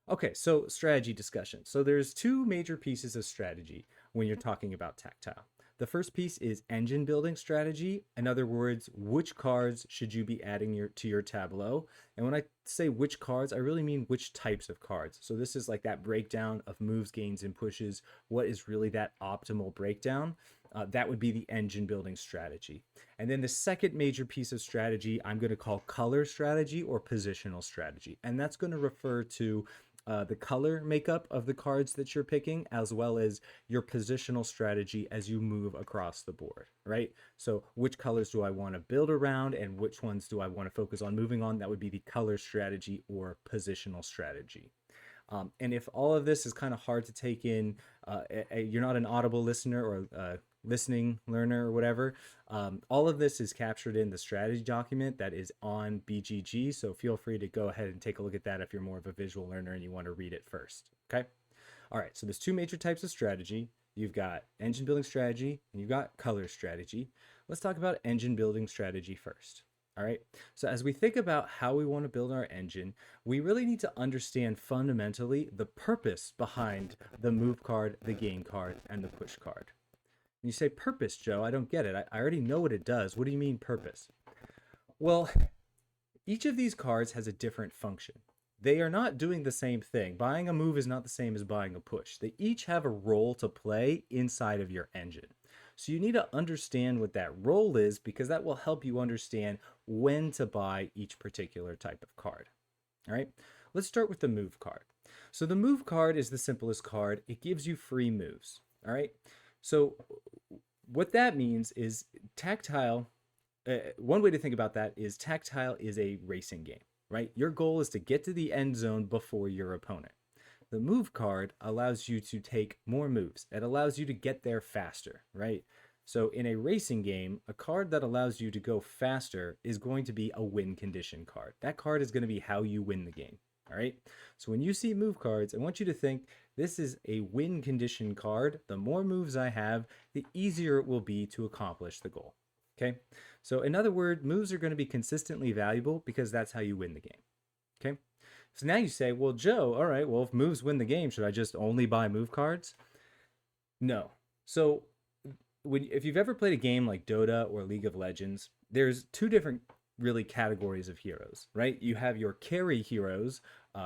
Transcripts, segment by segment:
Okay, so strategy discussion. So there's two major pieces of strategy when you're talking about tactile. The first piece is engine building strategy. In other words, which cards should you be adding to your tableau? And when I say which cards, I really mean which types of cards. So this is like that breakdown of moves, gains, and pushes. What is really that optimal breakdown? That would be the engine building strategy. And then the second major piece of strategy, I'm going to call color strategy or positional strategy. And that's going to refer to the color makeup of the cards that you're picking, as well as your positional strategy as you move across the board, right? So, which colors do I want to build around and which ones do I want to focus on moving on? That would be the color strategy or positional strategy. And if all of this is kind of hard to take in, you're not an audible listener or listening learner or whatever, all of this is captured in the strategy document that is on BGG. So feel free to go ahead and take a look at that if you're more of a visual learner and you want to read it first. Okay. All right. So there's two major types of strategy. You've got engine building strategy and you've got color strategy. Let's talk about engine building strategy first. All right. So, as we think about how we want to build our engine, we really need to understand fundamentally the purpose behind the move card, the gain card, and the push card. And you say, purpose, Joe, I don't get it. I already know what it does. What do you mean, purpose? Well, each of these cards has a different function. They are not doing the same thing. Buying a move is not the same as buying a push. They each have a role to play inside of your engine. So you need to understand what that role is because that will help you understand when to buy each particular type of card. All right, let's start with the move card. So the move card is the simplest card. It gives you free moves. All right, so what that means is tactile. One way to think about that is tactile is a racing game, right? Your goal is to get to the end zone before your opponent. The move card allows you to take more moves. It allows you to get there faster, right? So in a racing game, a card that allows you to go faster is going to be a win condition card. That card is going to be how you win the game. All right. So when you see move cards, I want you to think this is a win condition card. The more moves I have, the easier it will be to accomplish the goal. Okay. So in other words, moves are going to be consistently valuable because that's how you win the game. Okay. So now you say, well, Joe, all right, well, if moves win the game, should I just only buy move cards? No. So if you've ever played a game like Dota or League of Legends, there's two different really categories of heroes, right? You have your carry heroes,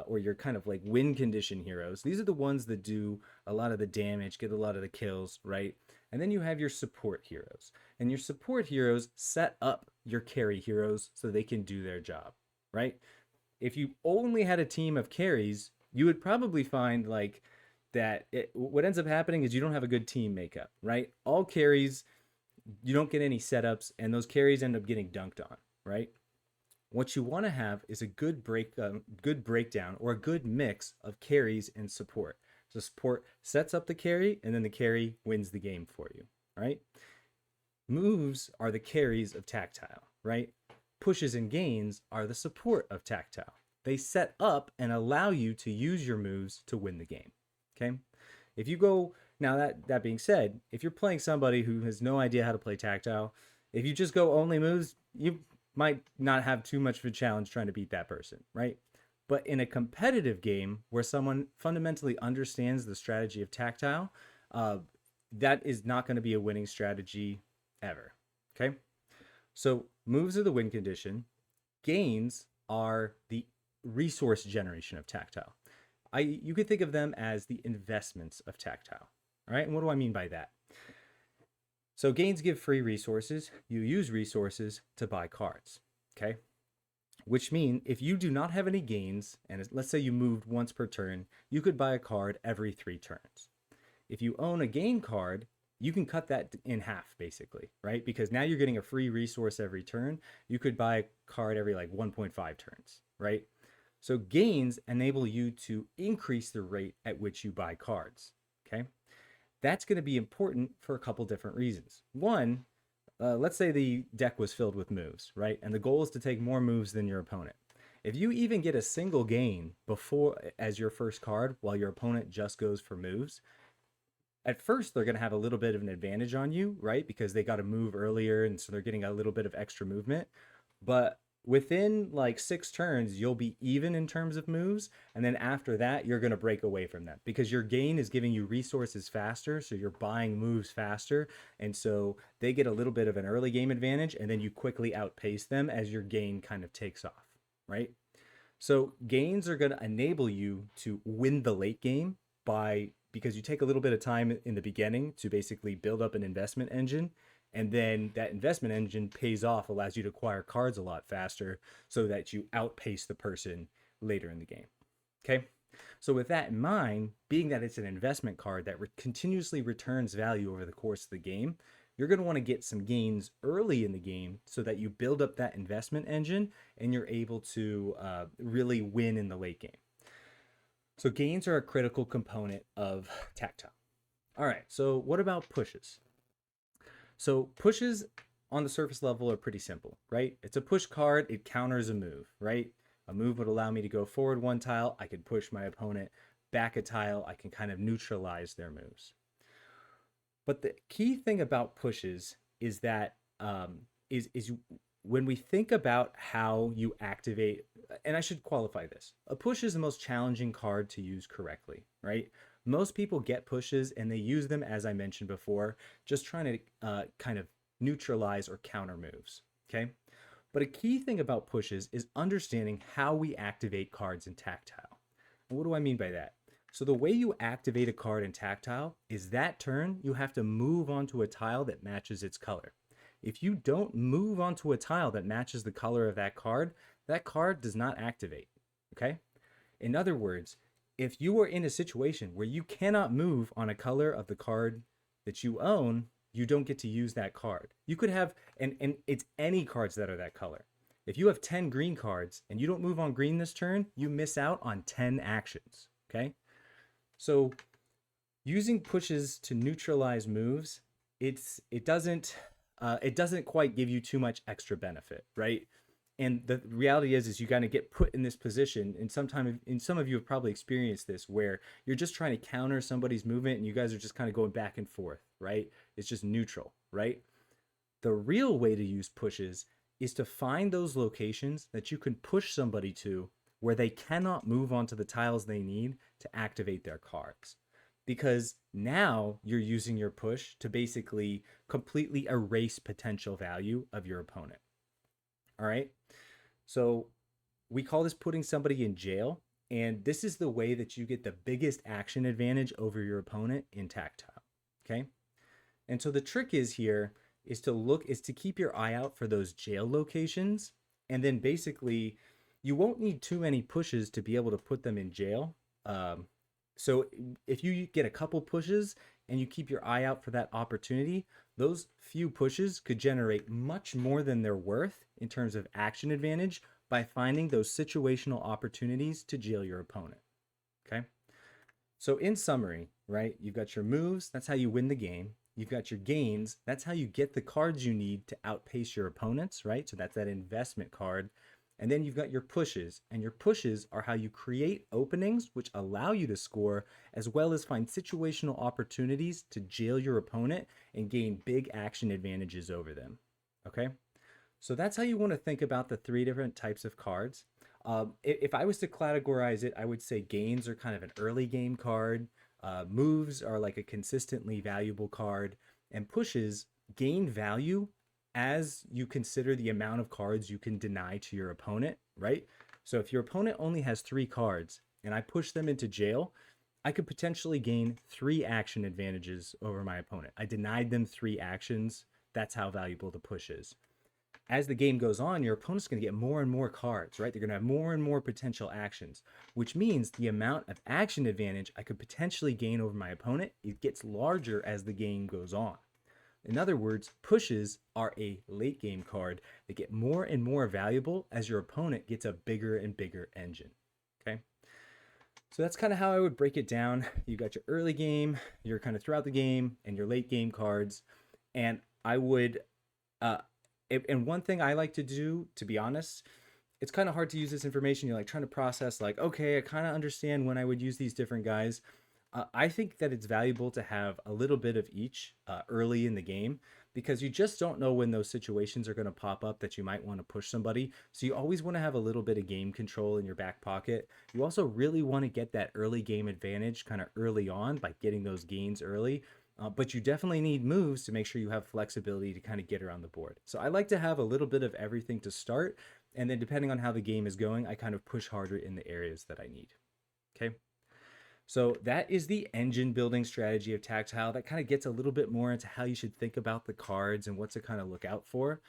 or your kind of like win condition heroes. These are the ones that do a lot of the damage, get a lot of the kills, right? And then you have your support heroes. And your support heroes set up your carry heroes so they can do their job, right? If you only had a team of carries, you would probably find like what ends up happening is you don't have a good team makeup, right? All carries, you don't get any setups, and those carries end up getting dunked on, right? What you want to have is a good breakdown or a good mix of carries and support. So support sets up the carry, and then the carry wins the game for you, right? Moves are the carries of tactile, right? Pushes and gains are the support of tactile. They set up and allow you to use your moves to win the game. Okay. If you go now, that being said, if you're playing somebody who has no idea how to play tactile, if you just go only moves, you might not have too much of a challenge trying to beat that person, right? But in a competitive game where someone fundamentally understands the strategy of tactile, uh, that is not going to be a winning strategy ever. Okay. So moves are the win condition. Gains are the resource generation of tactile. You could think of them as the investments of tactile. All right. And what do I mean by that? So gains give free resources. You use resources to buy cards. Okay. Which mean if you do not have any gains, and let's say you moved once per turn, you could buy a card every 3 turns. If you own a gain card, you can cut that in half basically, right? Because now you're getting a free resource every turn. You could buy a card every like 1.5 turns, right? So gains enable you to increase the rate at which you buy cards, okay? That's going to be important for a couple different reasons. One, let's say the deck was filled with moves, right? And the goal is to take more moves than your opponent. If you even get a single gain before as your first card while your opponent just goes for moves, at first they're going to have a little bit of an advantage on you, right? Because they got to move earlier and so they're getting a little bit of extra movement. But within like 6 turns, you'll be even in terms of moves. And then after that, you're going to break away from them because your gain is giving you resources faster. So you're buying moves faster. And so they get a little bit of an early game advantage. And then you quickly outpace them as your gain kind of takes off, right? So gains are going to enable you to win the late game by because you take a little bit of time in the beginning to basically build up an investment engine. And then that investment engine pays off, allows you to acquire cards a lot faster so that you outpace the person later in the game. Okay. So, with that in mind, being that it's an investment card that continuously returns value over the course of the game, you're going to want to get some gains early in the game so that you build up that investment engine and you're able to really win in the late game. So gains are a critical component of TacTile. All right, so what about pushes? So pushes on the surface level are pretty simple, right? It's a push card, it counters a move, right? A move would allow me to go forward 1 tile, I could push my opponent back a tile, I can kind of neutralize their moves. But the key thing about pushes is that is when we think about how you activate, and I should qualify this, a push is the most challenging card to use correctly, right? Most people get pushes and they use them, as I mentioned before, just trying to kind of neutralize or counter moves, okay? But a key thing about pushes is understanding how we activate cards in TacTile. And what do I mean by that? So the way you activate a card in TacTile is that turn you have to move onto a tile that matches its color. If you don't move onto a tile that matches the color of that card does not activate, okay? In other words, if you are in a situation where you cannot move on a color of the card that you own, you don't get to use that card. You could have, and it's any cards that are that color. If you have 10 green cards and you don't move on green this turn, you miss out on 10 actions, okay? So using pushes to neutralize moves, it doesn't quite give you too much extra benefit, right? And the reality is you kind of get put in this position, and some of you have probably experienced this, where you're just trying to counter somebody's movement, and you guys are just kind of going back and forth, right? It's just neutral, right? The real way to use pushes is to find those locations that you can push somebody to where they cannot move onto the tiles they need to activate their cards. Because now you're using your push to basically completely erase potential value of your opponent. All right. So we call this putting somebody in jail. And this is the way that you get the biggest action advantage over your opponent in TacTile. Okay. And so the trick is to keep your eye out for those jail locations. And then basically you won't need too many pushes to be able to put them in jail. So if you get a couple pushes and you keep your eye out for that opportunity, those few pushes could generate much more than they're worth in terms of action advantage by finding those situational opportunities to jail your opponent. Okay? So in summary, right, you've got your moves, that's how you win the game. You've got your gains, that's how you get the cards you need to outpace your opponents, right? So that's that investment card. And then you've got your pushes, and your pushes are how you create openings which allow you to score, as well as find situational opportunities to jail your opponent and gain big action advantages over them. Okay? So that's how you want to think about the 3 different types of cards. If I was to categorize it, I would say gains are kind of an early game card, moves are like a consistently valuable card, and pushes gain value as you consider the amount of cards you can deny to your opponent, right? So if your opponent only has 3 cards and I push them into jail, I could potentially gain 3 action advantages over my opponent. I denied them 3 actions. That's how valuable the push is. As the game goes on, your opponent's going to get more and more cards, right? They're going to have more and more potential actions, which means the amount of action advantage I could potentially gain over my opponent, it gets larger as the game goes on. In other words, pushes are a late game card that get more and more valuable as your opponent gets a bigger and bigger engine. Okay. So that's kind of how I would break it down. You got your early game, your kind of throughout the game, and your late game cards. And I would, and one thing I like to do, to be honest, it's kind of hard to use this information. You're like trying to process, like, okay, I kind of understand when I would use these different guys. I think that it's valuable to have a little bit of each early in the game, because you just don't know when those situations are going to pop up that you might want to push somebody. So you always want to have a little bit of game control in your back pocket. You also really want to get that early game advantage kind of early on by getting those gains early. But you definitely need moves to make sure you have flexibility to kind of get around the board. So I like to have a little bit of everything to start. And then depending on how the game is going, I kind of push harder in the areas that I need. Okay. So that is the engine building strategy of TacTile. That kind of gets a little bit more into how you should think about the cards and what to kind of look out for.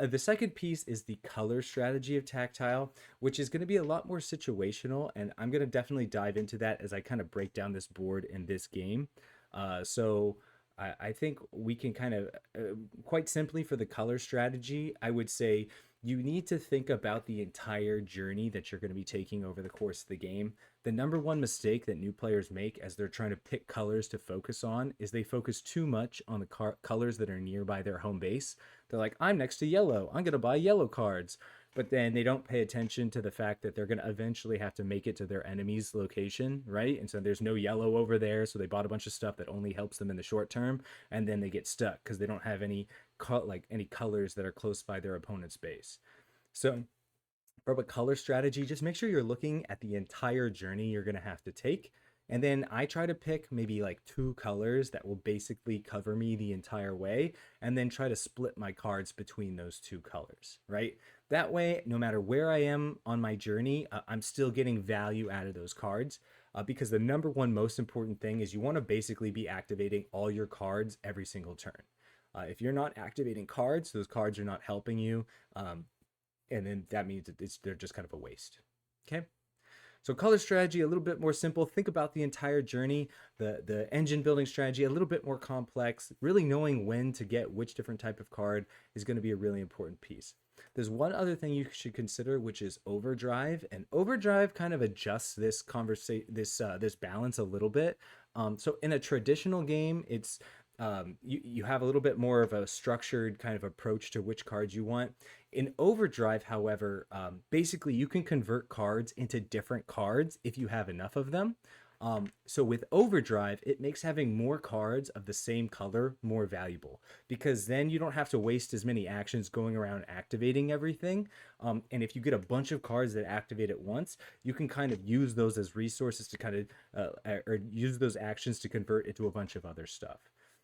The second piece is the color strategy of TacTile, which is going to be a lot more situational. And I'm going to definitely dive into that as I kind of break down this board in this game. I think we can kind of, quite simply for the color strategy, I would say you need to think about the entire journey that you're going to be taking over the course of the game. The number one mistake that new players make as they're trying to pick colors to focus on is they focus too much on the colors that are nearby their home base. They're like, I'm next to yellow, I'm going to buy yellow cards. But then they don't pay attention to the fact that they're going to eventually have to make it to their enemy's location, right? And so there's no yellow over there. So they bought a bunch of stuff that only helps them in the short term. And then they get stuck because they don't have any colors that are close by their opponent's base. So from a color strategy, just make sure you're looking at the entire journey you're going to have to take. And then I try to pick maybe like 2 colors that will basically cover me the entire way, and then try to split my cards between those 2 colors, right? That way, no matter where I am on my journey, I'm still getting value out of those cards, because the number one most important thing is you want to basically be activating all your cards every single turn. If you're not activating cards, those cards are not helping you. And then that means that they're just kind of a waste. Okay. So color strategy, a little bit more simple. Think about the entire journey. The engine building strategy, a little bit more complex. Really knowing when to get which different type of card is going to be a really important piece. There's one other thing you should consider, which is overdrive. And overdrive kind of adjusts this this balance a little bit. So in a traditional game, it's you have a little bit more of a structured kind of approach to which cards you want. In overdrive, however, basically you can convert cards into different cards if you have enough of them. So with overdrive, it makes having more cards of the same color more valuable, because then you don't have to waste as many actions going around activating everything. And if you get a bunch of cards that activate at once, you can kind of use those as resources to kind of, or use those actions to convert into a bunch of other stuff.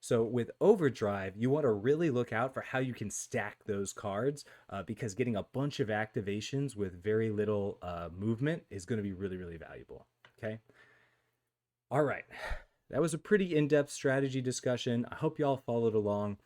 So with overdrive, you want to really look out for how you can stack those cards, because getting a bunch of activations with very little movement is going to be really, really valuable. Okay. All right. That was a pretty in-depth strategy discussion. I hope y'all followed along.